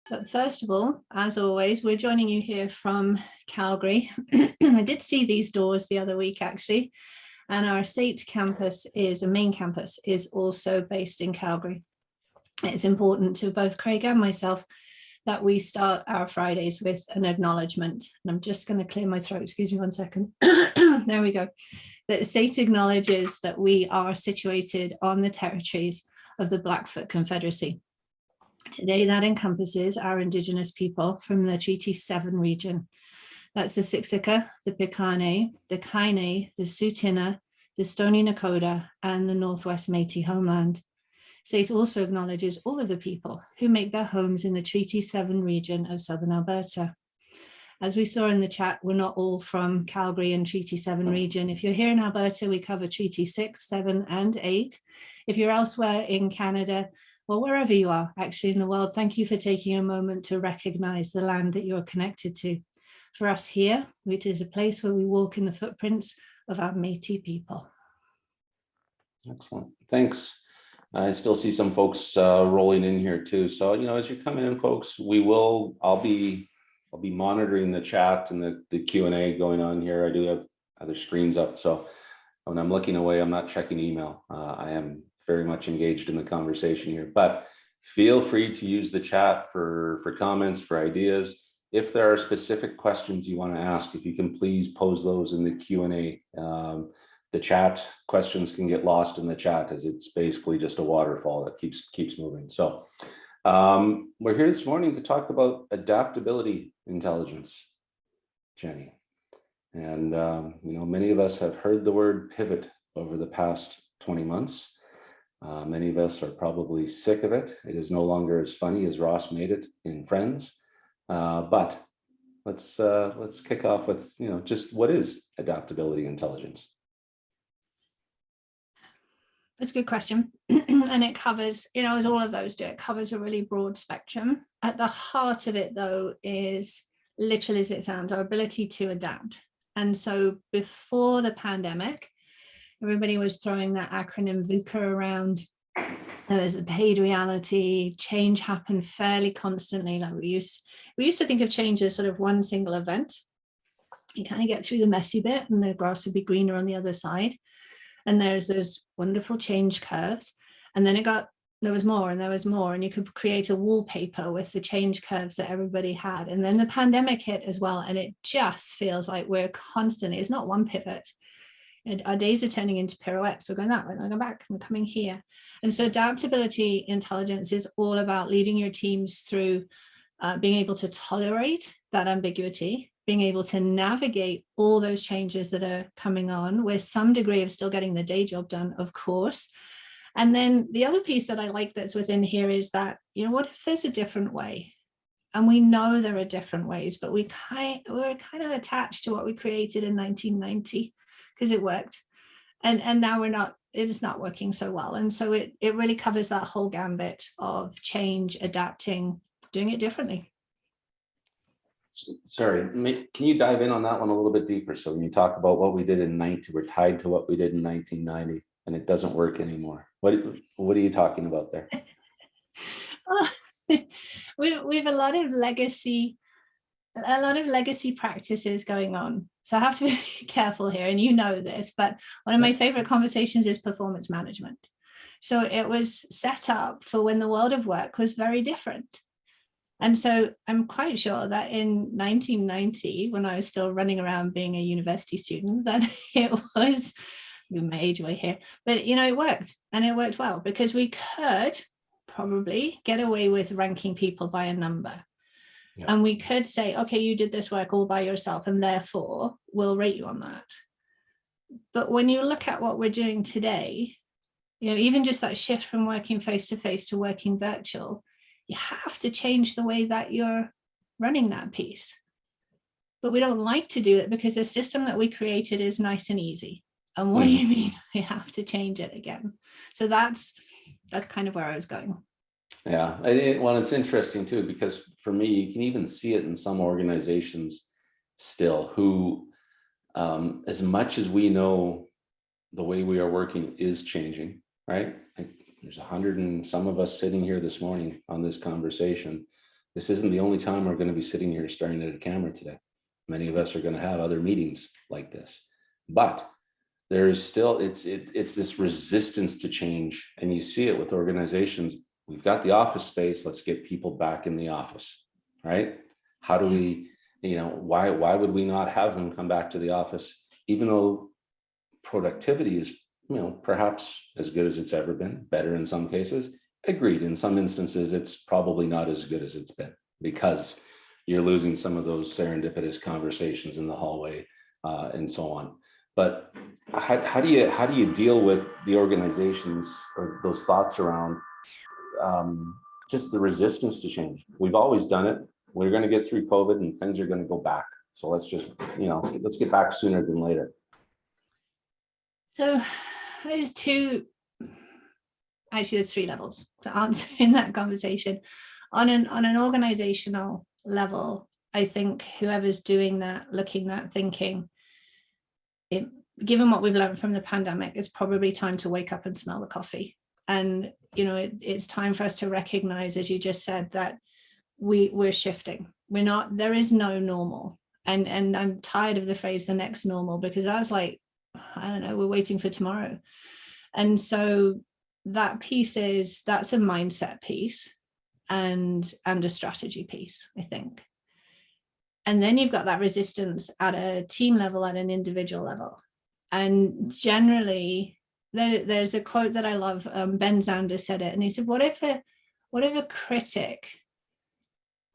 But first of all, as always, we're joining you here from Calgary. I did see these doors the other week, actually, and our SAIT campus main campus is also based in Calgary. It's important to both Craig and myself that we start our Fridays with an acknowledgement. And I'm just going to clear my throat. Excuse me 1 second. There we go. That SAIT acknowledges that we are situated on the territories of the Blackfoot Confederacy. Today, that encompasses our Indigenous people from the Treaty 7 region. That's the Siksika, the Piikani, the Kainai, the Tsuut'ina, the Stoney Nakoda, and the Northwest Métis homeland. SAIT also acknowledges all of the people who make their homes in the Treaty 7 region of Southern Alberta. As we saw in the chat, we're not all from Calgary and Treaty 7 region. If you're here in Alberta, we cover Treaty 6, 7, and 8. If you're elsewhere in Canada, or wherever you are actually in the world, thank you for taking a moment to recognize the land that you're connected to. For us here, it is a place where we walk in the footprints of our Métis people. Excellent, thanks. I still see some folks rolling in here too. So, as you're coming in, folks, I'll be monitoring the chat and the Q&A going on here. I do have other screens up, so when I'm looking away, I'm not checking email. I am very much engaged in the conversation here, but feel free to use the chat for comments, for ideas. If there are specific questions you want to ask, if you can please pose those in the Q&A. The chat questions can get lost in the chat as it's basically just a waterfall that keeps moving. So we're here this morning to talk about adaptability intelligence, Jenny. And many of us have heard the word pivot over the past 20 months. Many of us are probably sick of it. It is no longer as funny as Ross made it in Friends. But let's kick off with just what is adaptability intelligence? That's a good question. And it covers, as all of those do, it covers a really broad spectrum. At the heart of it, though, is literally as it sounds, our ability to adapt. And so before the pandemic, everybody was throwing that acronym VUCA around. There was a paid reality. Change happened fairly constantly. Like we used to think of change as sort of one single event. You kind of get through the messy bit and the grass would be greener on the other side. And there's those wonderful change curves. And then there was more and there was more, and you could create a wallpaper with the change curves that everybody had. And then the pandemic hit as well. And it just feels like we're constantly, it's not one pivot. Our days are turning into pirouettes. We're going that way, we're going back, we're coming here. And so adaptability intelligence is all about leading your teams through being able to tolerate that ambiguity, being able to navigate all those changes that are coming on with some degree of still getting the day job done, of course. And then the other piece that I like that's within here is that, what if there's a different way? And we know there are different ways, but we're kind of attached to what we created in 1990 because it worked. And now it is not working so well. And so it really covers that whole gambit of change, adapting, doing it differently. Sorry, can you dive in on that one a little bit deeper? So when you talk about what we did in 90, we're tied to what we did in 1990 and it doesn't work anymore. What are you talking about there? We have a lot of legacy practices going on. So I have to be careful here, and this, but one of my favorite conversations is performance management. So it was set up for when the world of work was very different. And so I'm quite sure that in 1990, when I was still running around being a university student, that it was, my age way here, but it worked, and it worked well because we could probably get away with ranking people by a number. Yeah. And we could say, okay, you did this work all by yourself, and therefore we'll rate you on that. But when you look at what we're doing today, even just that shift from working face-to-face to working virtual, you have to change the way that you're running that piece. But we don't like to do it because the system that we created is nice and easy. And what do you mean we have to change it again? So that's kind of where I was going. Yeah, it's interesting too, because for me, you can even see it in some organizations still who, as much as we know the way we are working is changing, right? There's 100 and some of us sitting here this morning on this conversation. This isn't the only time we're going to be sitting here staring at a camera today. Many of us are going to have other meetings like this, but there's still, it's this resistance to change. And you see it with organizations. We've got the office space. Let's get people back in the office, right? How do we, why would we not have them come back to the office, even though productivity is, perhaps as good as it's ever been, better in some cases. Agreed. In some instances, it's probably not as good as it's been because you're losing some of those serendipitous conversations in the hallway and so on. But how do you deal with the organizations or those thoughts around just the resistance to change? We've always done it. We're going to get through COVID and things are going to go back. So let's just, let's get back sooner than later. So there's three levels to answer in that conversation. On an organizational level, I think whoever's doing that, looking at, thinking, given what we've learned from the pandemic, it's probably time to wake up and smell the coffee. And, it's time for us to recognize, as you just said, that we're shifting. There is no normal. And I'm tired of the phrase, the next normal, because I was like, I don't know, we're waiting for tomorrow. And so that that's a mindset piece and a strategy piece, I think. And then you've got that resistance at a team level, at an individual level. And generally, there's a quote that I love. Ben Zander said it, and he said, what if a critic,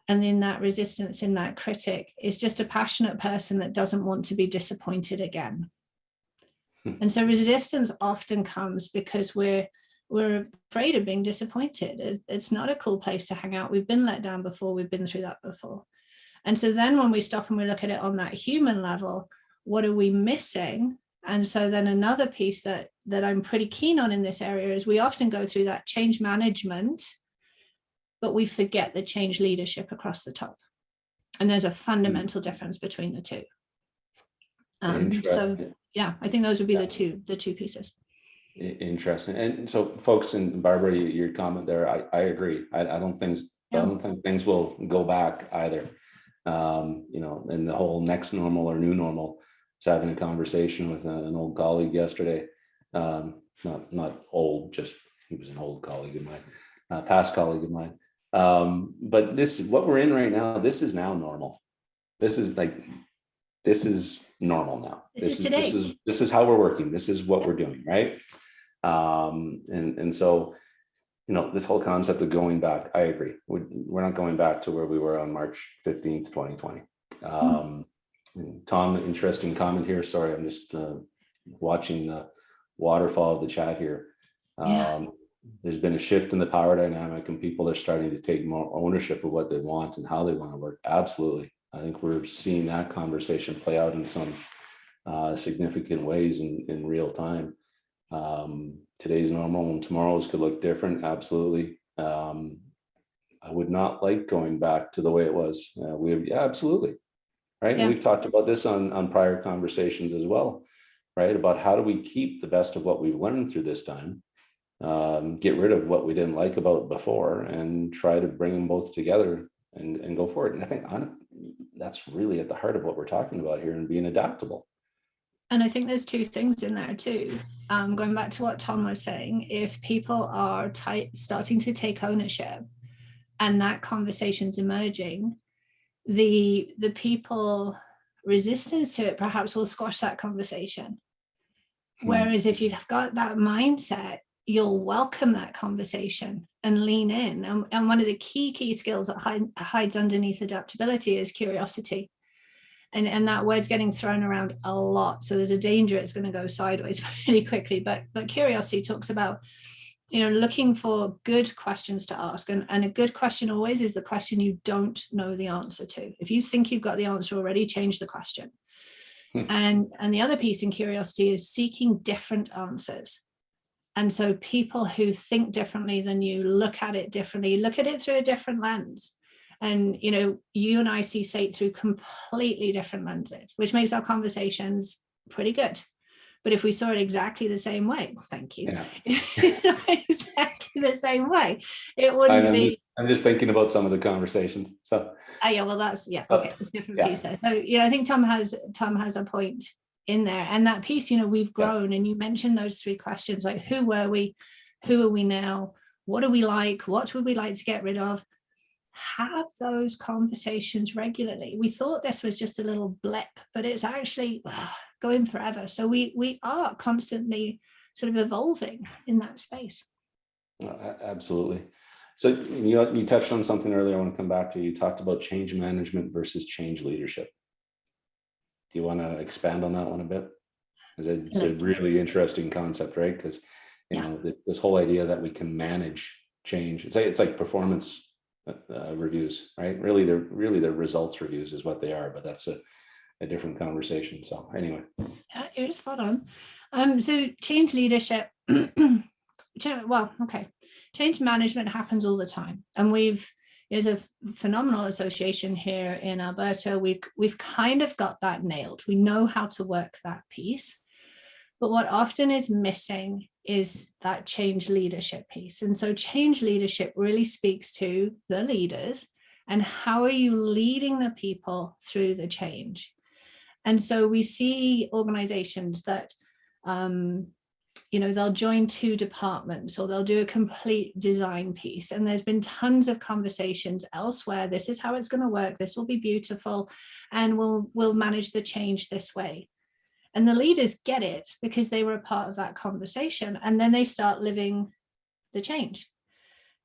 and then that resistance in that critic is just a passionate person that doesn't want to be disappointed again? And so resistance often comes because we're afraid of being disappointed. It's not a cool place to hang out. We've been let down before. We've been through that before. And so then when we stop and we look at it on that human level, what are we missing? And so then another piece that I'm pretty keen on in this area is we often go through that change management, but we forget the change leadership across the top. And there's a fundamental difference between the two. So yeah, I think those would be the two pieces. Interesting. And so folks, and Barbara, your comment there, I agree. I don't think things will go back either. And the whole next normal or new normal. I was having a conversation with an old colleague yesterday. Not old, just he was an old colleague of mine, past colleague of mine. But what we're in right now, this is now normal. This is normal now. This is how we're working. This is what we're doing, right? And so, this whole concept of going back, I agree. We're not going back to where we were on March 15th, 2020. And Tom, interesting comment here. Sorry, I'm just watching the waterfall of the chat here. There's been a shift in the power dynamic and people are starting to take more ownership of what they want and how they want to work. Absolutely. I think we're seeing that conversation play out in some significant ways in real time. Today's normal and tomorrow's could look different. Absolutely. I would not like going back to the way it was. Absolutely. Right. Yeah. And we've talked about this on prior conversations as well, right? About how do we keep the best of what we've learned through this time, get rid of what we didn't like about before and try to bring them both together and go forward. And I think that's really at the heart of what we're talking about here and being adaptable. And I think there's two things in there too. Going back to what Tom was saying, if people are starting to take ownership and that conversation's emerging, the people resistance to it perhaps will squash that conversation. Whereas if you've got that mindset, you'll welcome that conversation and lean in. And one of the key skills that hides underneath adaptability is curiosity. And that word's getting thrown around a lot. So there's a danger it's going to go sideways really quickly. But curiosity talks about, looking for good questions to ask. And a good question always is the question you don't know the answer to. If you think you've got the answer already, change the question. And the other piece in curiosity is seeking different answers. And so people who think differently than you look at it differently, look at it through a different lens. And, you and I see SAIT through completely different lenses, which makes our conversations pretty good. But if we saw it exactly the same way, thank you, exactly exactly the same way. It wouldn't be. I'm just thinking about some of the conversations. So, Yeah, well, that's okay. That's a different piece yeah. there. So, I think Tom has a point in there, and that piece, we've grown, and you mentioned those three questions, like who were we, who are we now, what do we like, what would we like to get rid of? Have those conversations regularly. We thought this was just a little blip, but it's actually going forever. So we are constantly sort of evolving in that space. Absolutely. So you touched on something earlier. I want to come back to. You talked about change management versus change leadership. Do you want to expand on that one a bit? Because it's a really interesting concept, right? Because this whole idea that we can manage change. It's like performance reviews, right? Really, they're results reviews is what they are, but that's a different conversation. So anyway, you're spot on. So change leadership. Change management happens all the time, and there's a phenomenal association here in Alberta. We've kind of got that nailed. We know how to work that piece, but what often is missing is that change leadership piece. And so change leadership really speaks to the leaders and how are you leading the people through the change. And so we see organizations that they'll join two departments, or they'll do a complete design piece. And there's been tons of conversations elsewhere. This is how it's going to work. This will be beautiful. And we'll manage the change this way. And the leaders get it because they were a part of that conversation. And then they start living the change.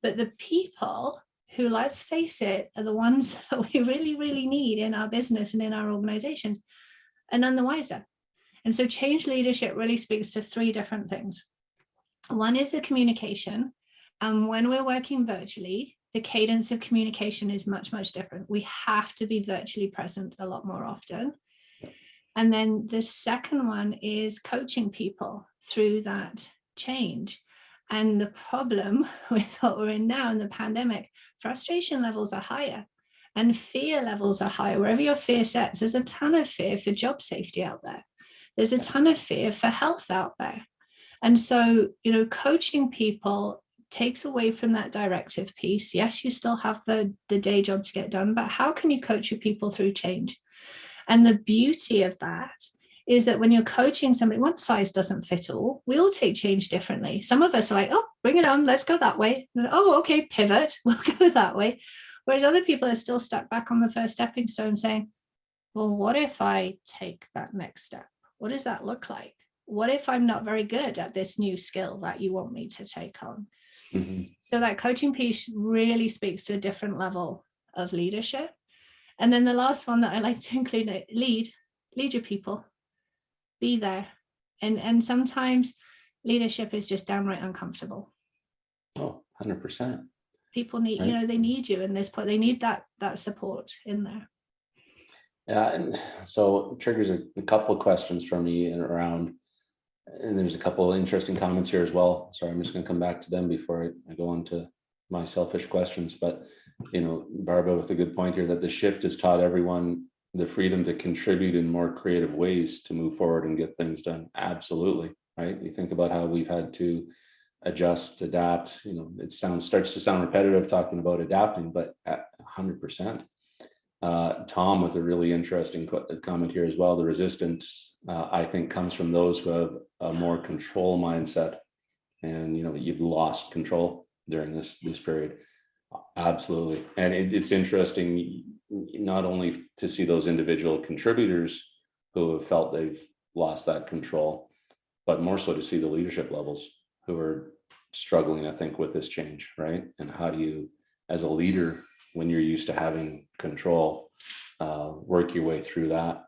But the people who, let's face it, are the ones that we really, really need in our business and in our organizations are none the wiser. And so change leadership really speaks to three different things. One is the communication. And when we're working virtually, the cadence of communication is much, much different. We have to be virtually present a lot more often. And then the second one is coaching people through that change. And the problem with what we're in now in the pandemic, frustration levels are higher and fear levels are higher. Wherever your fear sets, there's a ton of fear for job safety out there. There's a ton of fear for health out there. And so, coaching people takes away from that directive piece. Yes, you still have the day job to get done, but how can you coach your people through change? And the beauty of that is that when you're coaching somebody, one size doesn't fit all. We all take change differently. Some of us are like, oh, bring it on, let's go that way. And, oh, okay, pivot, we'll go that way. Whereas other people are still stuck back on the first stepping stone saying, well, what if I take that next step? What does that look like? What if I'm not very good at this new skill that you want me to take on? Mm-hmm. So that coaching piece really speaks to a different level of leadership. And then the last one that I like to include, lead your people, be there. And sometimes leadership is just downright uncomfortable. Oh, 100%. People need, right? They need you in this point. They need that support in there. Yeah, and so it triggers a couple of questions from me around, and there's a couple of interesting comments here as well. Sorry, I'm just going to come back to them before I go on to my selfish questions. But, Barbara with a good point here that the shift has taught everyone the freedom to contribute in more creative ways to move forward and get things done. Absolutely, right? You think about how we've had to adjust, adapt. It starts to sound repetitive talking about adapting, but at 100%. Tom with a really interesting comment here as well. The resistance, I think, comes from those who have a more control mindset, and you've lost control during this period. Absolutely, and it's interesting not only to see those individual contributors who have felt they've lost that control, but more so to see the leadership levels who are struggling, I think, with this change, right? And how do you, as a leader, when you're used to having control, work your way through that.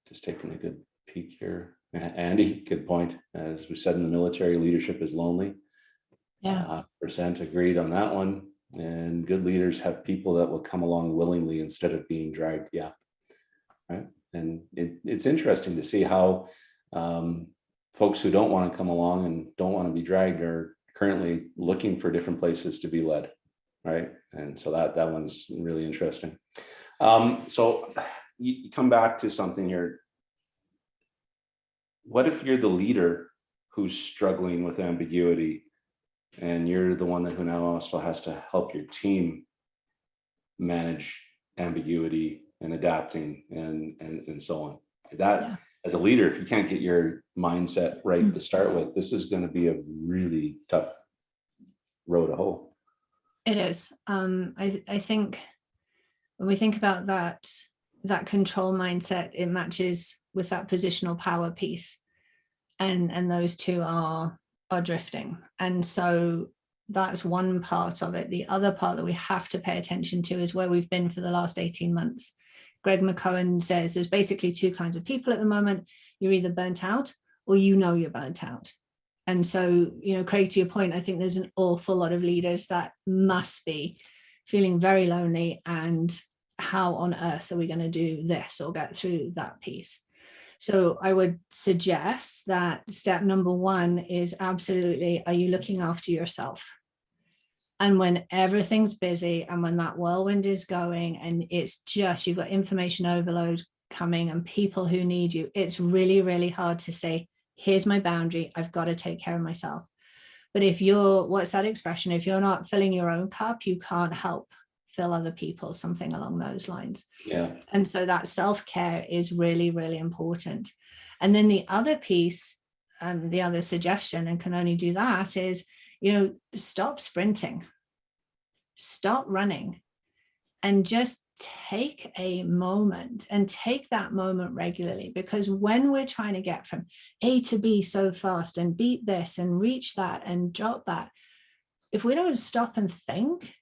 Just taking a good peek here. Andy, good point. As we said in the military, leadership is lonely. Yeah. 100% agreed on that one. And good leaders have people that will come along willingly instead of being dragged. Yeah. Right. And it's interesting to see how folks who don't want to come along and don't want to be dragged are currently looking for different places to be led. Right. And so that one's really interesting. So you come back to something here. What if you're the leader who's struggling with ambiguity and you're the one who now also has to help your team manage ambiguity and adapting and so on. That, Yeah. as a leader, if you can't get your mindset right to start with, this is going to be a really tough road to hoe. It is. I think when we think about that control mindset, it matches with that positional power piece, and those two are drifting. And so that's one part of it. The other part that we have to pay attention to is where we've been for the last 18 months. Greg McKeown says there's basically two kinds of people at the moment. You're either burnt out or you're burnt out. And so, Craig, to your point, I think there's an awful lot of leaders that must be feeling very lonely, and how on earth are we going to do this or get through that piece? So I would suggest that step number one is absolutely, are you looking after yourself? And when everything's busy and when that whirlwind is going and it's just, you've got information overload coming and people who need you, it's really, really hard to say, here's my boundary, I've got to take care of myself. But if you're, what's that expression? If you're not filling your own cup, you can't help fill other people, something along those lines. Yeah. And so that self-care is really, really important. And then the other piece, the other suggestion, and can only do that, is, stop sprinting, stop running, and just take a moment, and take that moment regularly. Because when we're trying to get from A to B so fast and beat this and reach that and drop that, if we don't stop and think,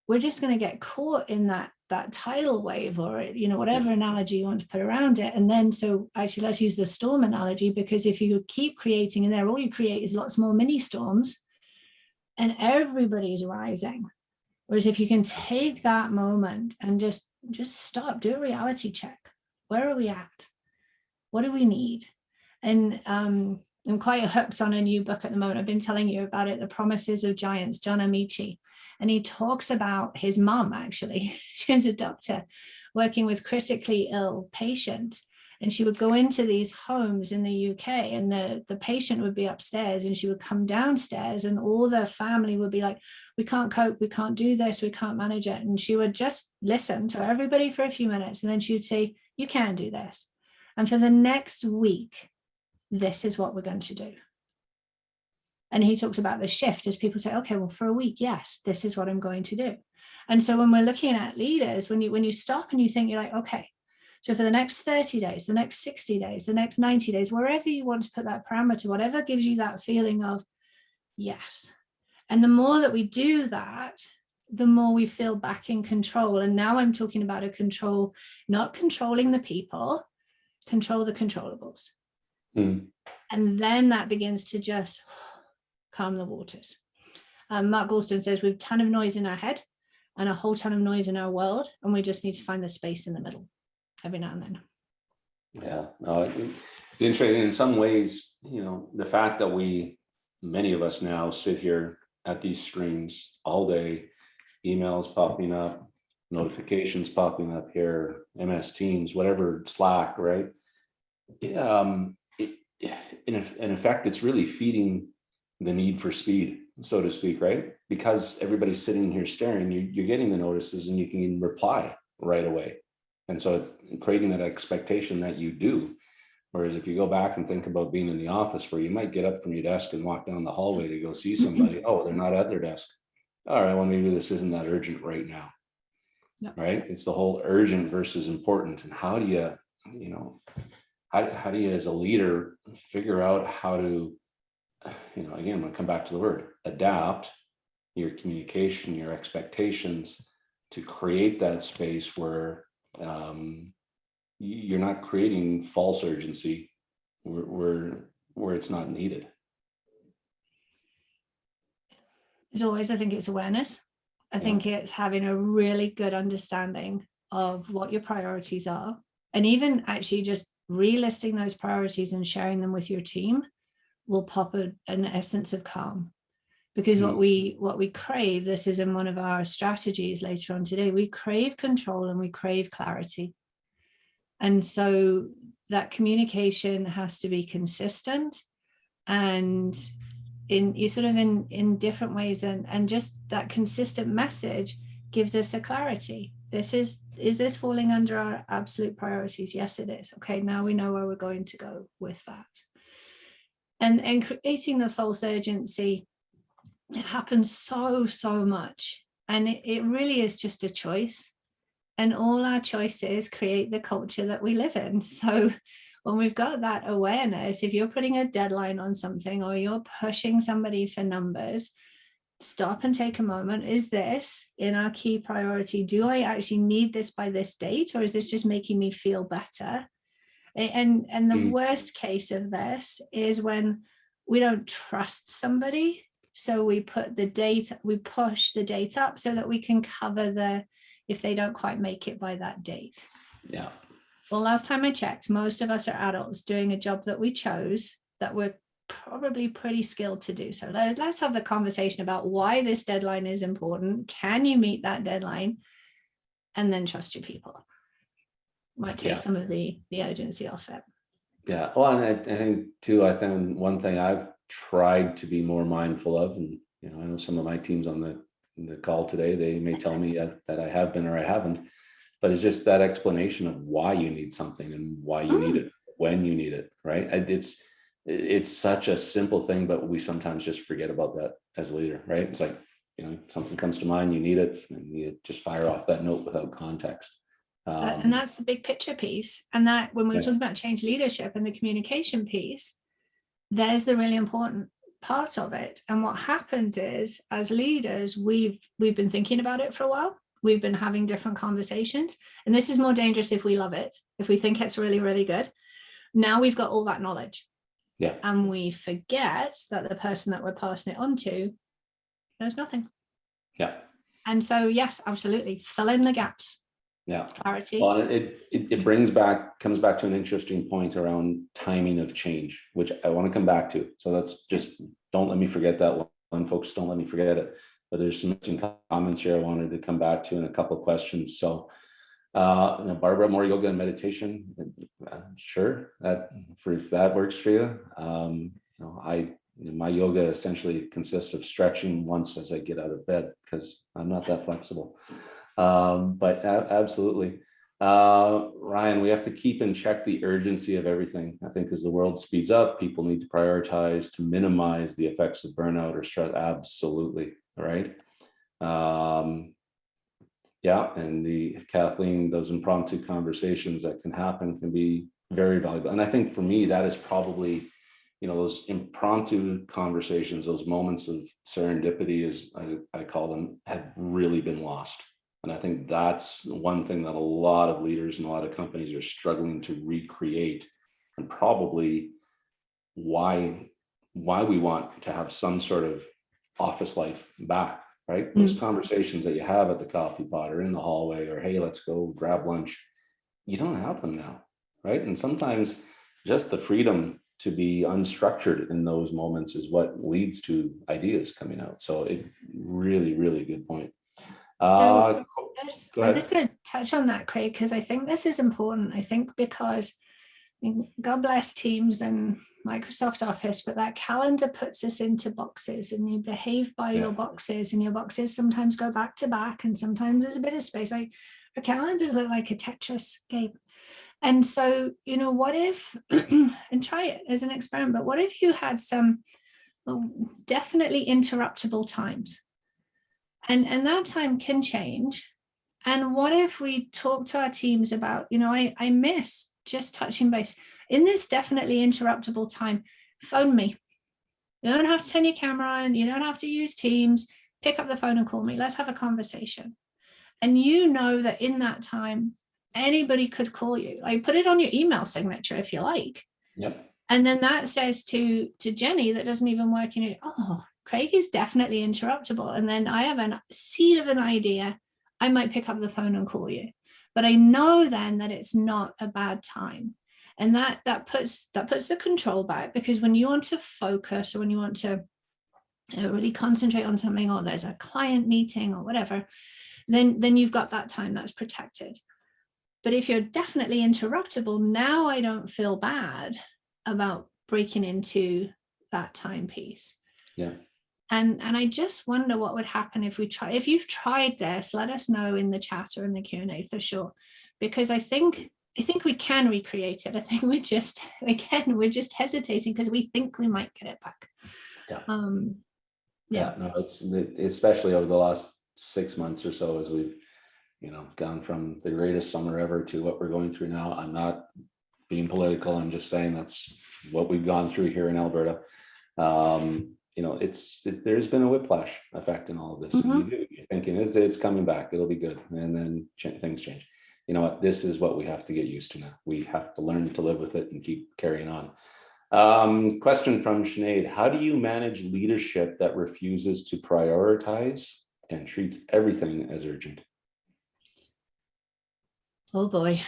we're just going to get caught in that tidal wave, or whatever analogy you want to put around it. And then, so actually let's use the storm analogy, because if you keep creating in there, all you create is lots more mini storms and everybody's rising. Whereas if you can take that moment and just stop, do a reality check. Where are we at? What do we need? And I'm quite hooked on a new book at the moment. I've been telling you about it, The Promises of Giants, John Amici. And he talks about his mom, actually. She was a doctor working with critically ill patients. And she would go into these homes in the UK, and the patient would be upstairs and she would come downstairs, and all the family would be like, we can't cope, we can't do this, we can't manage it. And she would just listen to everybody for a few minutes. And then she would say, you can do this. And for the next week, this is what we're going to do. And he talks about the shift as people say, okay, well, for a week, yes, this is what I'm going to do. And so when we're looking at leaders, when you stop and you think, you're like, okay, so for the next 30 days, the next 60 days, the next 90 days, wherever you want to put that parameter, whatever gives you that feeling of yes. And the more that we do that, the more we feel back in control. And now I'm talking about a control, not controlling the people, control the controllables. And then that begins to just calm the waters. Mark Goulston says we have a ton of noise in our head and a whole ton of noise in our world, and we just need to find the space in the middle every now and then. Yeah, no, it's interesting in some ways. The fact that many of us now sit here at these screens all day, emails popping up, notifications popping up here, MS Teams, whatever, Slack, right? In effect, it's really feeding the need for speed, so to speak, right? Because everybody's sitting here staring, you're getting the notices and you can reply right away. And so it's creating that expectation that you do. Whereas if you go back and think about being in the office, where you might get up from your desk and walk down the hallway to go see somebody, oh, they're not at their desk. All right, well, maybe this isn't that urgent right now. Yep. Right? It's the whole urgent versus important. And how do you, how do you as a leader figure out how to, again, I'm going to come back to the word, adapt your communication, your expectations to create that space where you're not creating false urgency where it's not needed. As always, I think it's awareness. I think it's having a really good understanding of what your priorities are, and even actually just relisting those priorities and sharing them with your team will pop an essence of calm. Because what we crave, this is in one of our strategies later on today, we crave control and we crave clarity. And so that communication has to be consistent, and in different ways, and just that consistent message gives us a clarity. Is this falling under our absolute priorities? Yes, it is. Okay, now we know where we're going to go with that. And creating the false urgency, it happens so much, and it really is just a choice, and all our choices create the culture that we live in. So when we've got that awareness, if you're putting a deadline on something or you're pushing somebody for numbers, stop and take a moment. Is this in our key priority? Do I actually need this by this date, or is this just making me feel better? And the worst case of this is when we don't trust somebody, so we push the date up so that we can cover if they don't quite make it by that date. Yeah. Well, last time I checked, most of us are adults doing a job that we chose, that we're probably pretty skilled to do. So let's have the conversation about why this deadline is important. Can you meet that deadline? And then trust your people. Might take some of the urgency off it. Yeah. Well, and I think too, I think one thing I've tried to be more mindful of, and I know some of my teams on the call today, they may tell me that I have been or I haven't, but it's just that explanation of why you need something and why you need it, when you need it, right? It's such a simple thing, but we sometimes just forget about that as a leader, right? It's like, something comes to mind, you need it, and you just fire off that note without context. And that's the big picture piece. And that when we're talking about change leadership and the communication piece, there's the really important part of it. And what happens is, as leaders, we've been thinking about it for a while. We've been having different conversations. And this is more dangerous if we love it, if we think it's really, really good. Now we've got all that knowledge. Yeah. And we forget that the person that we're passing it on to knows nothing. Yeah. And so, yes, absolutely. Fill in the gaps. Yeah. Clarity. Well, it comes back to an interesting point around timing of change, which I want to come back to. So that's just, don't let me forget that one, folks. Don't let me forget it. But there's some comments here I wanted to come back to and a couple of questions. So, Barbara, more yoga and meditation. Sure, if that works for you. My yoga essentially consists of stretching once as I get out of bed, because I'm not that flexible. But absolutely. Ryan, we have to keep in check the urgency of everything. I think as the world speeds up, people need to prioritize to minimize the effects of burnout or stress. Absolutely. Right. Yeah. And Kathleen, those impromptu conversations that can happen can be very valuable. And I think for me, that is probably, those impromptu conversations, those moments of serendipity, as I call them, have really been lost. And I think that's one thing that a lot of leaders and a lot of companies are struggling to recreate, and probably why we want to have some sort of office life back, right? Those conversations that you have at the coffee pot or in the hallway, or, hey, let's go grab lunch. You don't have them now, right? And sometimes just the freedom to be unstructured in those moments is what leads to ideas coming out. So it really, really good point. I'm just going to touch on that, Craig, because I think this is important. I think because God bless Teams and Microsoft Office, but that calendar puts us into boxes, and you behave by your boxes, and your boxes sometimes go back to back, and sometimes there's a bit of space. Like our calendars are like a Tetris game. And so, what if, and try it as an experiment, but what if you had some definitely interruptible times? And that time can change. And what if we talk to our teams about, I miss just touching base. In this definitely interruptible time, phone me. You don't have to turn your camera on. You don't have to use Teams. Pick up the phone and call me. Let's have a conversation. And that in that time, anybody could call you. I put it on your email signature if you like. Yep. And then that says to Jenny that doesn't even work in it, oh, Craig is definitely interruptible. And then I have a seed of an idea. I might pick up the phone and call you. But I know then that it's not a bad time. And that puts the control back, because when you want to focus, or when you want to really concentrate on something, or there's a client meeting or whatever, then you've got that time that's protected. But if you're definitely interruptible, now I don't feel bad about breaking into that timepiece. Yeah. And I just wonder what would happen if we try. If you've tried this, let us know in the chat or in the Q&A for sure, because I think we can recreate it. I think we're just hesitating because we think we might get it back. Yeah. Yeah. No, it's especially over the last 6 months or so, as we've, gone from the greatest summer ever to what we're going through now. I'm not being political. I'm just saying that's what we've gone through here in Alberta. There's been a whiplash effect in all of this. Mm-hmm. You're thinking it's coming back, it'll be good, and then things change. You know what? This is what we have to get used to now. We have to learn to live with it and keep carrying on. Question from Sinead: how do you manage leadership that refuses to prioritize and treats everything as urgent? Oh boy.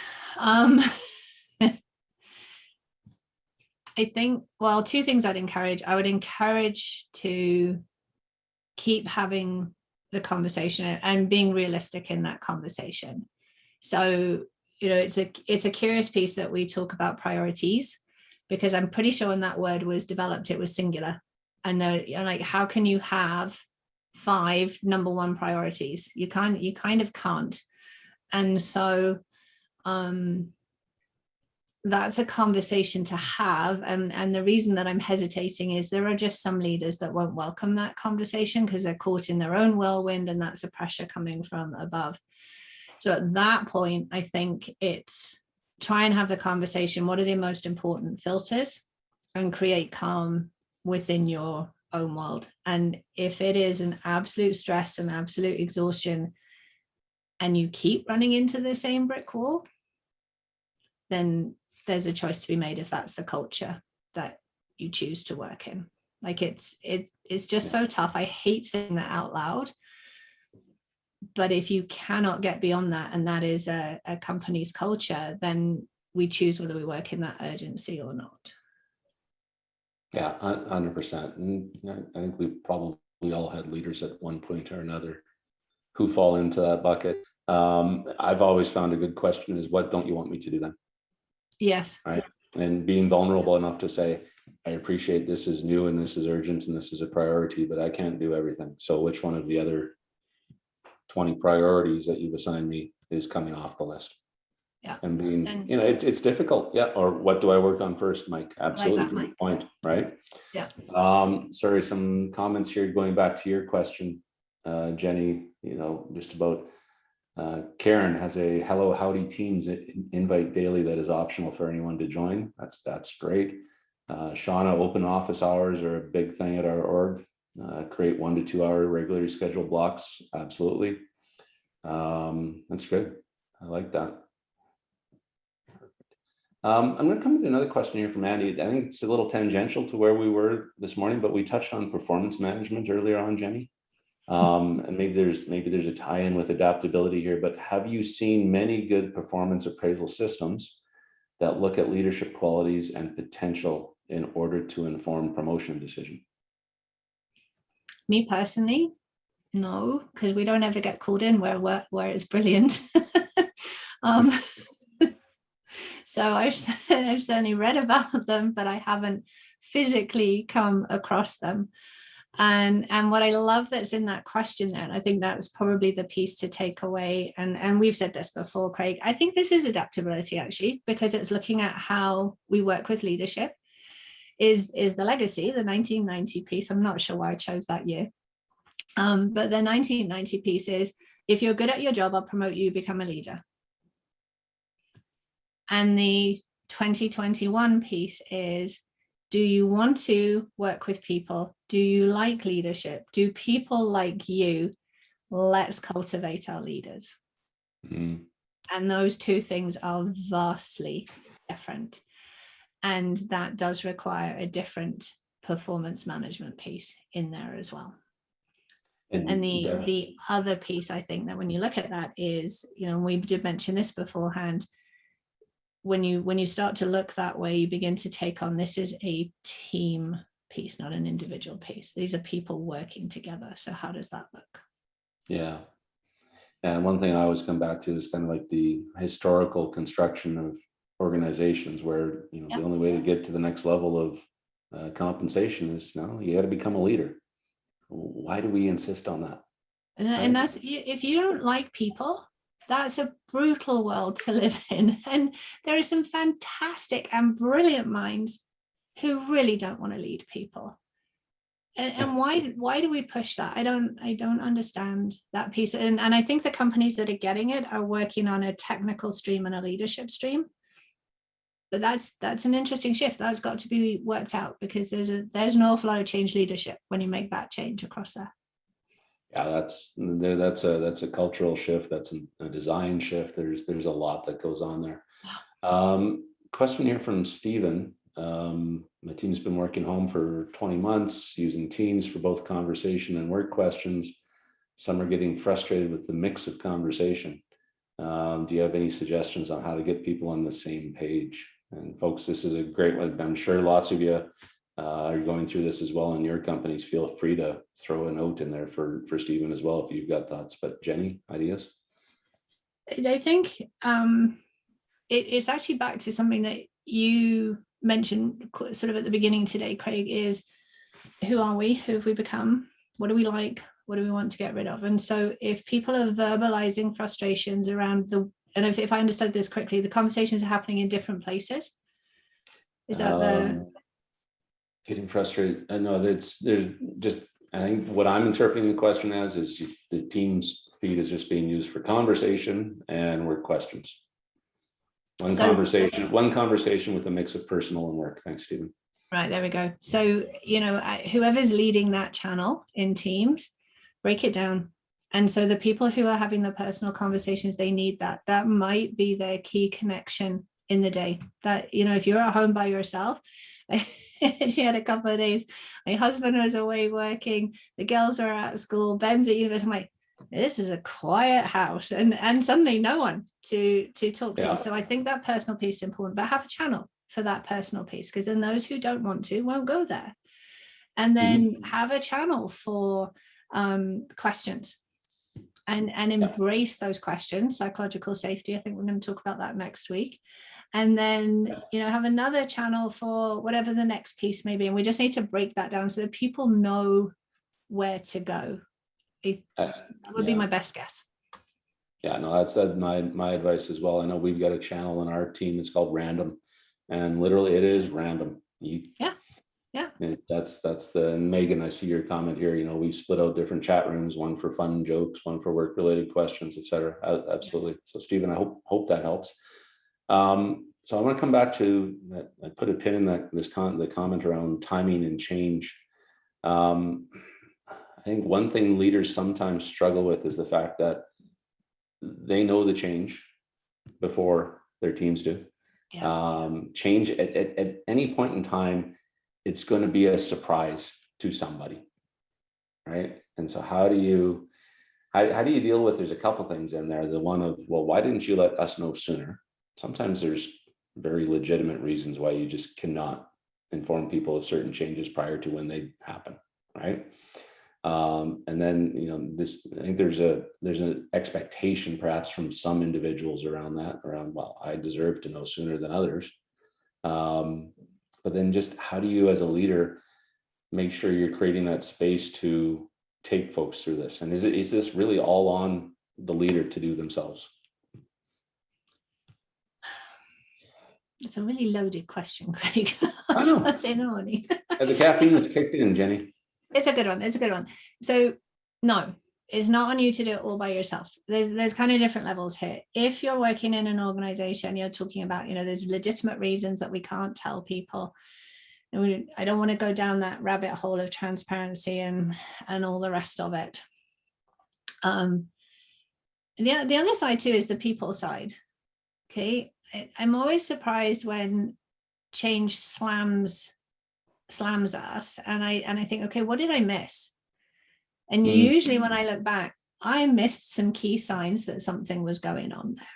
I think, well, two things I'd encourage. I would encourage to keep having the conversation and being realistic in that conversation. So, it's a curious piece that we talk about priorities, because I'm pretty sure when that word was developed, it was singular. And like, how can you have 5 number 1 priorities? You kind of can't. And so, that's a conversation to have. And the reason that I'm hesitating is there are just some leaders that won't welcome that conversation because they're caught in their own whirlwind, and that's a pressure coming from above. So at that point, I think it's try and have the conversation. What are the most important filters? And create calm within your own world. And if it is an absolute stress and absolute exhaustion, and you keep running into the same brick wall, then there's a choice to be made if that's the culture that you choose to work in. Like it's just so tough. I hate saying that out loud. But if you cannot get beyond that, and that is a company's culture, then we choose whether we work in that urgency or not. Yeah, 100%. And I think we probably all had leaders at one point or another who fall into that bucket. I've always found a good question is, what don't you want me to do then? Yes. Right. And being vulnerable enough to say, I appreciate this is new and this is urgent and this is a priority, but I can't do everything. So which one of the other 20 priorities that you've assigned me is coming off the list? Yeah. And being, it's difficult. Yeah. Or what do I work on first, Mike? Absolutely. Like that, Mike. Point. Right. Yeah. Sorry, some comments here going back to your question, Jenny, just about Karen has a Hello Howdy Teams invite daily that is optional for anyone to join. That's great. Shauna, open office hours are a big thing at our org. Create 1 to 2 hour regularly scheduled blocks. Absolutely. That's good. I like that. I'm going to come to another question here from Andy. I think it's a little tangential to where we were this morning, but we touched on performance management earlier on, Jenny. And maybe there's a tie-in with adaptability here, but have you seen many good performance appraisal systems that look at leadership qualities and potential in order to inform promotion decision? Me personally, no, because we don't ever get called in where it's brilliant. So I've certainly read about them, but I haven't physically come across them. And what I love that's in that question there, and I think that's probably the piece to take away, and we've said this before, Craig, I think this is adaptability actually, because it's looking at how we work with leadership, is the legacy, the 1990 piece. I'm not sure why I chose that year. But the 1990 piece is, if you're good at your job, I'll promote you, become a leader. And the 2021 piece is, do you want to work with people? Do you like leadership? Do people like you? Let's cultivate our leaders. Mm-hmm. And those two things are vastly different. And that does require a different performance management piece in there as well. And the other piece, I think, that when you look at that is, we did mention this beforehand, when you start to look that way, you begin to take on, this is a team piece, not an individual piece. These are people working together. So how does that look? Yeah. And one thing I always come back to is kind of like the historical construction of organizations where, the only way to get to the next level of compensation is, you got to become a leader. why do we insist on that? And that's, if you don't like people, that's a brutal world to live in. And there are some fantastic and brilliant minds who really don't want to lead people. And why do we push that? I don't understand that piece. And I think the companies that are getting it are working on a technical stream and a leadership stream. But that's an interesting shift. That's got to be worked out, because there's an awful lot of change leadership when you make that change across there. Yeah, that's a cultural shift. That's a design shift. There's a lot that goes on there. Question here from Stephen. My team's been working home for 20 months using Teams for both conversation and work questions. Some are getting frustrated with the mix of conversation. Do you have any suggestions on how to get people on the same page? And folks, this is a great one. I'm sure lots of you are going through this as well in your companies. Feel free to throw a note in there for Stephen as well if you've got thoughts. But Jenny, ideas? I think it's actually back to something that you mentioned sort of at the beginning today, Craig, is who are we? Who have we become? What do we like? What do we want to get rid of? And so if people are verbalizing frustrations around and if I understood this correctly, the conversations are happening in different places. Is that getting frustrated? No, there's just, I think what I'm interpreting the question as is the Teams feed is just being used for conversation and work questions. One conversation with a mix of personal and work. Thanks, Stephen. Right, there we go. So, whoever's leading that channel in Teams, break it down. And so the people who are having the personal conversations, they need that might be their key connection in the day. That, if you're at home by yourself, she had a couple of days, my husband was away working, the girls are at school, Ben's at university. I'm like, this is a quiet house, and suddenly no one to talk to. So I think that personal piece is important, but have a channel for that personal piece, because then those who don't want to won't go there. And then have a channel for questions and embrace those questions. Psychological safety, I think we're going to talk about that next week. And then have another channel for whatever the next piece may be, and we just need to break that down so that people know where to go. That would be my best guess. Yeah, no, that's my advice as well. I know we've got a channel in our team. It's called Random, and literally it is random. Yeah. That's the Megan. I see your comment here. We've split out different chat rooms, one for fun jokes, one for work related questions, etc. Absolutely. Yes. So Stephen, I hope that helps. So I want to come back to that. I put a pin in the comment around timing and change. I think one thing leaders sometimes struggle with is the fact that they know the change before their teams do. Yeah. Change at any point in time, it's going to be a surprise to somebody, right? And so how do you deal with, there's a couple things in there. The one of, well, why didn't you let us know sooner? Sometimes there's very legitimate reasons why you just cannot inform people of certain changes prior to when they happen, right? And then, I think there's an expectation perhaps from some individuals around, well, I deserve to know sooner than others. But then just how do you as a leader make sure you're creating that space to take folks through this? And is this really all on the leader to do themselves? It's a really loaded question, Craig. I know. The caffeine has kicked in, Jenny. It's a good one. So no, it's not on you to do it all by yourself. There's kind of different levels here. If you're working in an organization, you're talking about, there's legitimate reasons that we can't tell people. I don't want to go down that rabbit hole of transparency and all the rest of it. The other side too is the people side. Okay. I'm always surprised when change slams us, and I think, okay, what did I miss? And usually when I look back, I missed some key signs that something was going on there.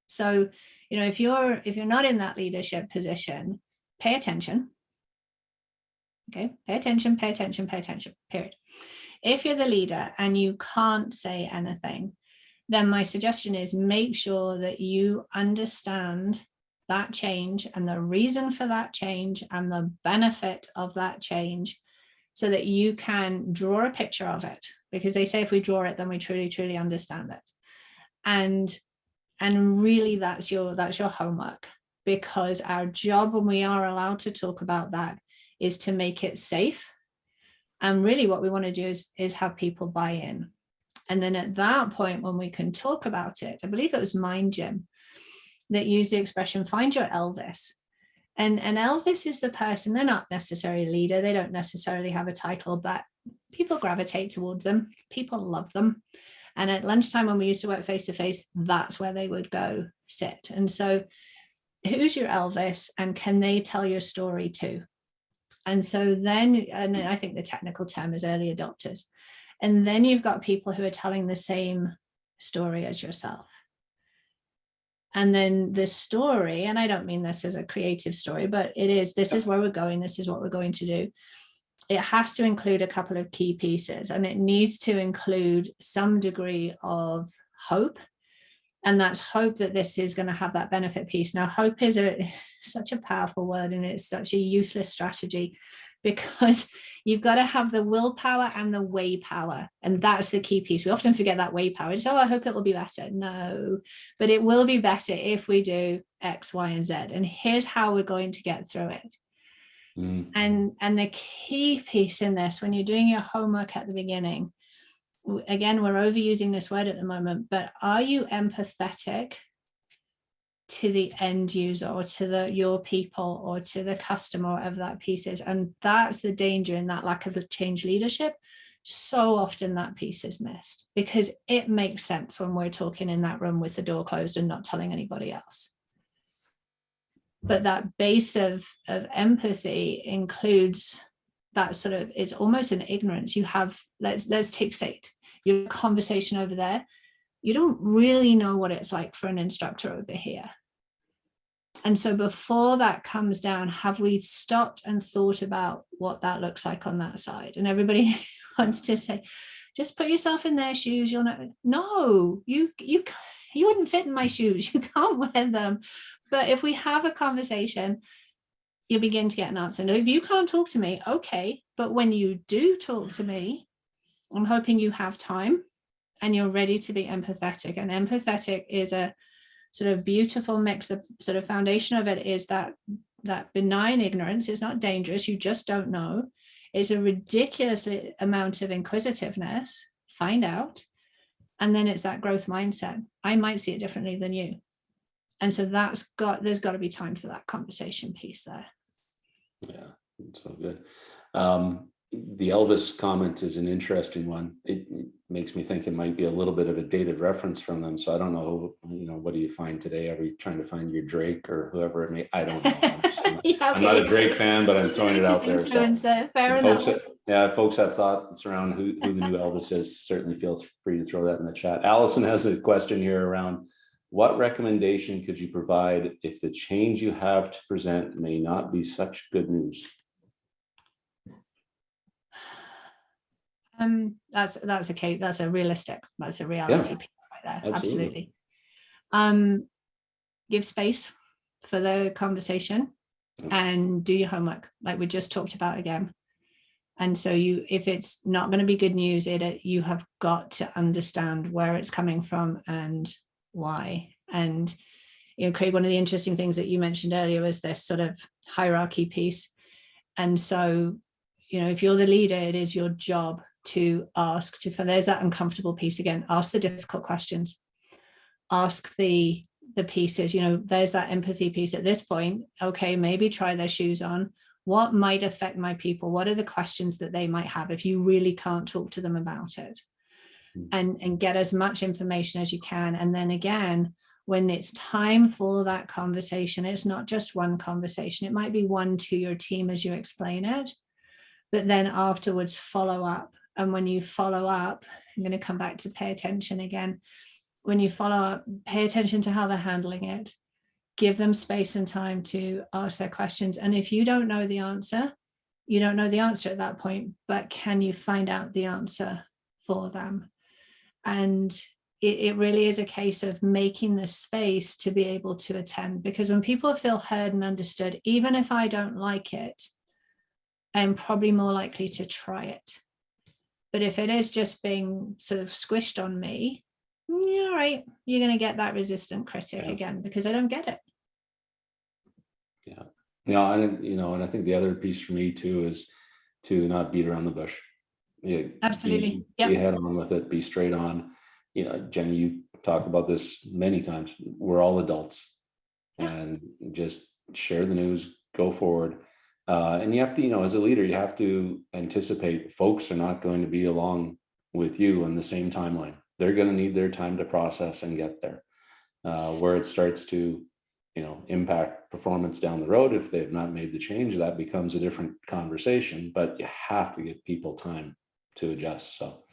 So, if you're not in that leadership position, pay attention. Okay, pay attention, period. If you're the leader and you can't say anything, then my suggestion is make sure that you understand that change and the reason for that change and the benefit of that change, so that you can draw a picture of it, because they say if we draw it, then we truly, truly understand it. And really that's your homework, because our job when we are allowed to talk about that is to make it safe. And really what we want to do is have people buy in. And then at that point, when we can talk about it, I believe it was Mind Gym that used the expression, find your Elvis. And Elvis is the person, they're not necessarily a leader, they don't necessarily have a title, but people gravitate towards them, people love them. And at lunchtime, when we used to work face to face, that's where they would go sit. And so who's your Elvis, and can they tell your story too? And so then, and I think the technical term is early adopters. And then you've got people who are telling the same story as yourself. And then the story, and I don't mean this as a creative story, but it is, this is where we're going, this is what we're going to do. It has to include a couple of key pieces, and it needs to include some degree of hope. And that's hope that this is going to have that benefit piece. Now, hope is such a powerful word, and it's such a useless strategy, because you've got to have the willpower and the way power. And that's the key piece. We often forget that way power. Just, I hope it will be better. No, but it will be better if we do X, Y, and Z. And here's how we're going to get through it. And the key piece in this, when you're doing your homework at the beginning, again, we're overusing this word at the moment, but are you empathetic to the end user, or to your people, or to the customer, whatever that piece is? And that's the danger in that lack of change leadership. So often that piece is missed, because it makes sense when we're talking in that room with the door closed and not telling anybody else. But that base of empathy includes that sort of, it's almost an ignorance. You have, let's take SATE, your conversation over there. You don't really know what it's like for an instructor over here. And so before that comes down, have we stopped and thought about what that looks like on that side? And everybody wants to say, just put yourself in their shoes. You'll know. No, you wouldn't fit in my shoes. You can't wear them. But if we have a conversation, you begin to get an answer. Now, if you can't talk to me, okay. But when you do talk to me, I'm hoping you have time and you're ready to be empathetic. And empathetic is a sort of beautiful mix. The sort of foundation of it is that benign ignorance is not dangerous. You just don't know. It's a ridiculous amount of inquisitiveness. Find out. And then it's that growth mindset. I might see it differently than you. And so there's got to be time for that conversation piece there. Yeah, so good. The Elvis comment is an interesting one. It makes me think it might be a little bit of a dated reference from them. So I don't know, what do you find today? Are we trying to find your Drake or whoever it may? I don't know. I'm not a Drake fan, but I'm throwing it out there. So fair enough. Folks have thoughts around who the new Elvis is. Certainly feel free to throw that in the chat. Allison has a question here around, what recommendation could you provide if the change you have to present may not be such good news? That's a realistic, that's a reality piece right there. Absolutely. Give space for the conversation and do your homework, like we just talked about again. And so if it's not going to be good news, you have got to understand where it's coming from and why. And Craig, one of the interesting things that you mentioned earlier was this sort of hierarchy piece. And so if you're the leader, it is your job to ask, there's that uncomfortable piece again, ask the difficult questions, ask the pieces, there's that empathy piece at this point. Okay, maybe try their shoes on. What might affect my people? What are the questions that they might have if you really can't talk to them about it? And get as much information as you can. And then again, when it's time for that conversation, it's not just one conversation. It might be one to your team as you explain it, but then afterwards follow up. And when you follow up, I'm going to come back to pay attention again. When you follow up, pay attention to how they're handling it. Give them space and time to ask their questions. And if you don't know the answer, you don't know the answer at that point, but can you find out the answer for them? And it really is a case of making the space to be able to attend, because when people feel heard and understood, even if I don't like it, I'm probably more likely to try it. But if it is just being sort of squished on me, yeah, all right, you're going to get that resistant critic again, because I don't get it. Yeah. And I think the other piece for me too is to not beat around the bush. Yeah, Absolutely. Be head on with it, be straight on. Jenny, you talked about this many times. We're all adults, and just share the news, go forward. And you have to, as a leader, you have to anticipate folks are not going to be along with you on the same timeline. They're going to need their time to process and get there. Where it starts to, impact performance down the road, if they've not made the change, that becomes a different conversation, but you have to give people time to adjust. So,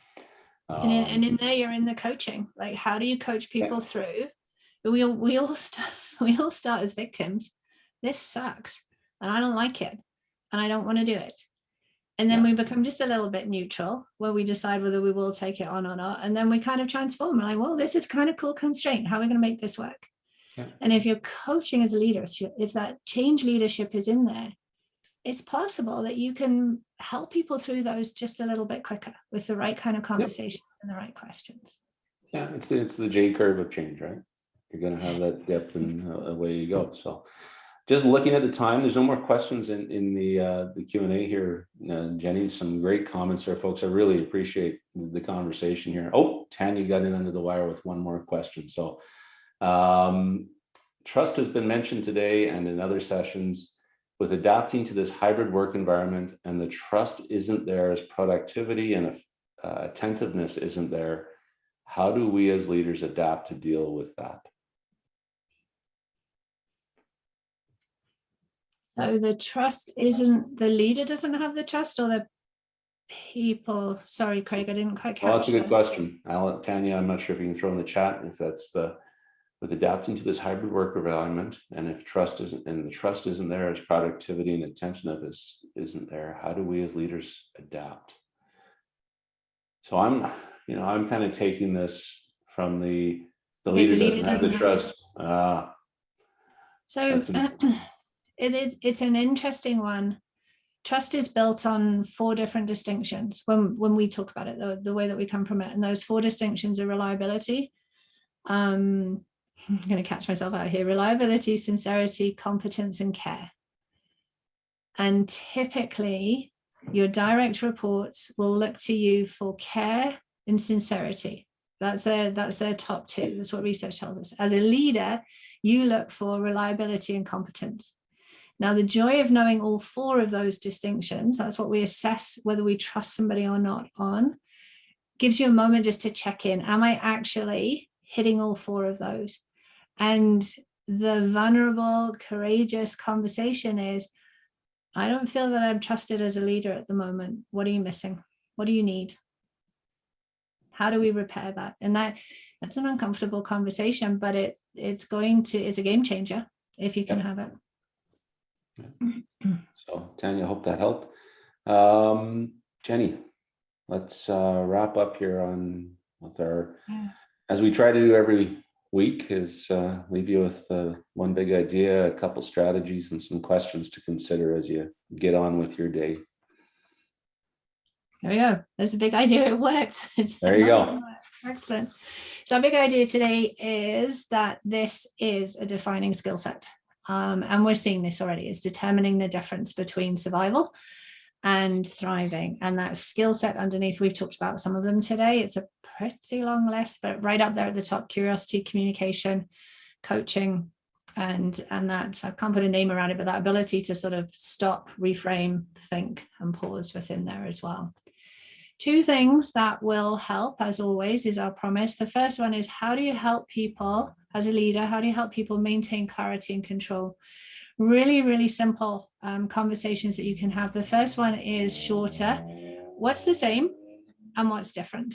and in there, you're in the coaching. Like, how do you coach people through? We all start as victims. This sucks, and I don't like it, and I don't want to do it. And then we become just a little bit neutral, where we decide whether we will take it on or not. And then we kind of transform. We're like, well, this is kind of cool constraint. How are we going to make this work? Yeah. And if you're coaching as a leader, if that change leadership is in there, it's possible that you can help people through those just a little bit quicker with the right kind of conversation and the right questions. Yeah, it's the J curve of change, right? You're going to have that dip, and away you go. So, just looking at the time, there's no more questions in the Q&A here. Jenny, some great comments there, folks. I really appreciate the conversation here. Oh, Tanya got in under the wire with one more question. So, trust has been mentioned today and in other sessions. With adapting to this hybrid work environment, and the trust isn't there as productivity and attentiveness isn't there, how do we as leaders adapt to deal with that? So the trust isn't, the leader doesn't have the trust, or the people? Sorry, Craig, I didn't quite catch that. Well, that's a good question. Tanya, I'm not sure if you can throw in the chat if that's with adapting to this hybrid work environment, and if the trust isn't there as productivity and attentiveness isn't there, how do we as leaders adapt? So I'm kind of taking this from the leader doesn't have the trust. So it's an interesting one. Trust is built on 4 different distinctions when we talk about it, the way that we come from it. And those 4 distinctions are reliability. I'm going to catch myself out here. Reliability, sincerity, competence, and care. And typically, your direct reports will look to you for care and sincerity. That's their top 2. That's what research tells us. As a leader, you look for reliability and competence. Now, the joy of knowing all 4 of those distinctions, that's what we assess whether we trust somebody or not on, gives you a moment just to check in. Am I actually hitting all 4 of those? And the vulnerable, courageous conversation is, I don't feel that I'm trusted as a leader at the moment. What are you missing? What do you need? How do we repair that? And that's an uncomfortable conversation, but it's a game changer if you can have it. So Tanya, I hope that helped. Jenny, let's wrap up here with our, as we try to do every week, is leave you with one big idea, a couple strategies, and some questions to consider as you get on with your day. There we go. There's a big idea. It worked. There you go. Excellent. So our big idea today is that this is a defining skill set. And we're seeing this already. It's determining the difference between survival and thriving. And that skill set underneath, we've talked about some of them today. It's a pretty long list, but right up there at the top: curiosity, communication, coaching, and that, I can't put a name around it, but that ability to sort of stop, reframe, think, and pause within there as well. 2 things that will help, as always, is our promise. The first one is, how do you help people as a leader? How do you help people maintain clarity and control? Really, really simple conversations that you can have. The first one is shorter. What's the same and what's different?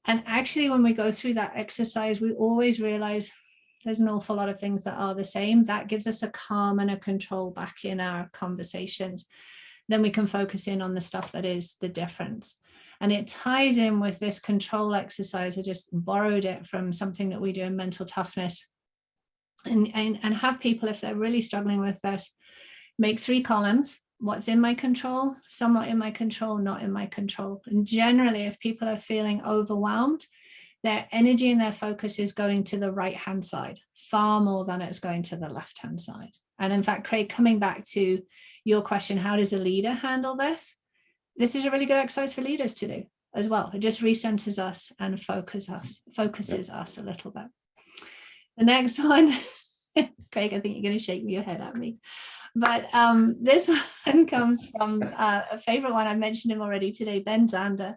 And actually, when we go through that exercise, we always realize there's an awful lot of things that are the same. That gives us a calm and a control back in our conversations. Then we can focus in on the stuff that is the difference. And it ties in with this control exercise. I just borrowed it from something that we do in mental toughness. And have people, if they're really struggling with this, make 3 columns what's in my control, somewhat in my control, not in my control. And generally, if people are feeling overwhelmed, their energy and their focus is going to the right-hand side far more than it's going to the left-hand side. And in fact, Craig, coming back to your question, how does a leader handle this? This is a really good exercise for leaders to do as well. It just recenters us and focuses us a little bit. The next one, Craig, I think you're going to shake your head at me. But this one comes from a favorite one. I mentioned him already today. Ben Zander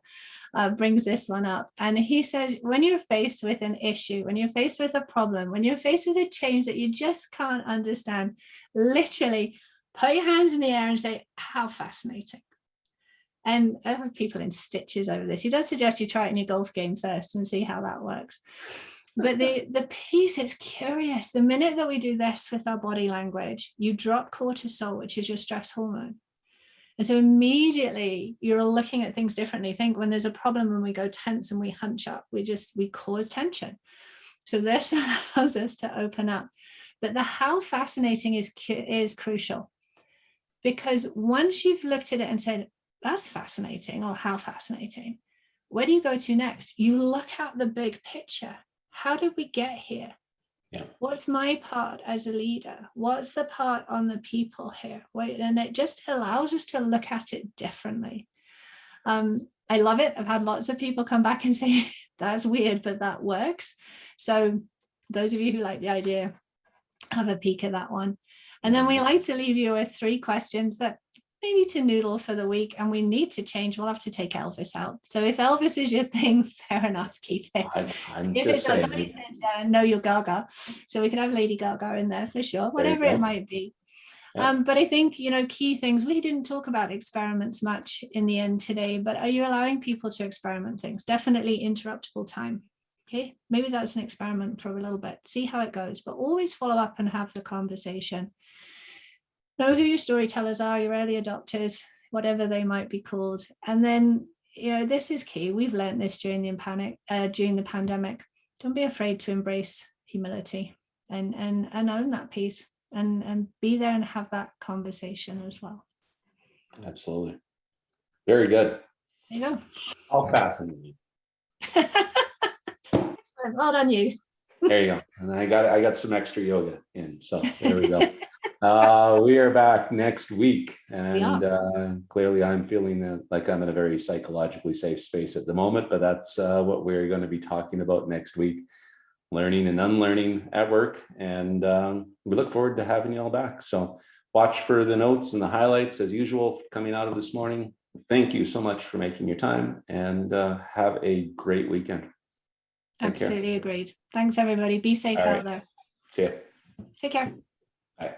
brings this one up. And he says, when you're faced with an issue, when you're faced with a problem, when you're faced with a change that you just can't understand, literally put your hands in the air and say, how fascinating. And I have people in stitches over this. He does suggest you try it in your golf game first and see how that works. But the piece is curious. The minute that we do this with our body language, you drop cortisol, which is your stress hormone. And so immediately you're looking at things differently. Think when there's a problem and we go tense and we hunch up, we cause tension. So this allows us to open up. But the how fascinating is crucial, because once you've looked at it and said, that's fascinating, or how fascinating, where do you go to next? You look at the big picture. How did we get here? Yeah. What's my part as a leader? What's the part on the people here? And it just allows us to look at it differently. I love it. I've had lots of people come back and say, that's weird, but that works. So those of you who like the idea, have a peek at that one. And then we like to leave you with 3 questions that maybe to noodle for the week, and we need to change. We'll have to take Elvis out. So if Elvis is your thing, fair enough, keep it. I'm if just it does, saying. somebody said, know your Gaga. So we could have Lady Gaga in there for sure, whatever it might be. Yeah. But I think, key things, we didn't talk about experiments much in the end today, but are you allowing people to experiment things? Definitely interruptible time. Okay, maybe that's an experiment for a little bit, see how it goes, but always follow up and have the conversation. Know who your storytellers are, your early adopters, whatever they might be called. And then, this is key. We've learned this during the pandemic. Don't be afraid to embrace humility and own that piece and be there and have that conversation as well. Absolutely. Very good. There you go. How fascinating. Excellent. Well done, you. There you go. And I got some extra yoga in. So there we go. We are back next week, and clearly I'm feeling like I'm in a very psychologically safe space at the moment, but that's what we're going to be talking about next week, learning and unlearning at work. And we look forward to having you all back. So watch for the notes and the highlights as usual coming out of this morning. Thank you so much for making your time, and have a great weekend. Absolutely agreed. Thanks, everybody. Be safe out there. See ya. Take care. Bye.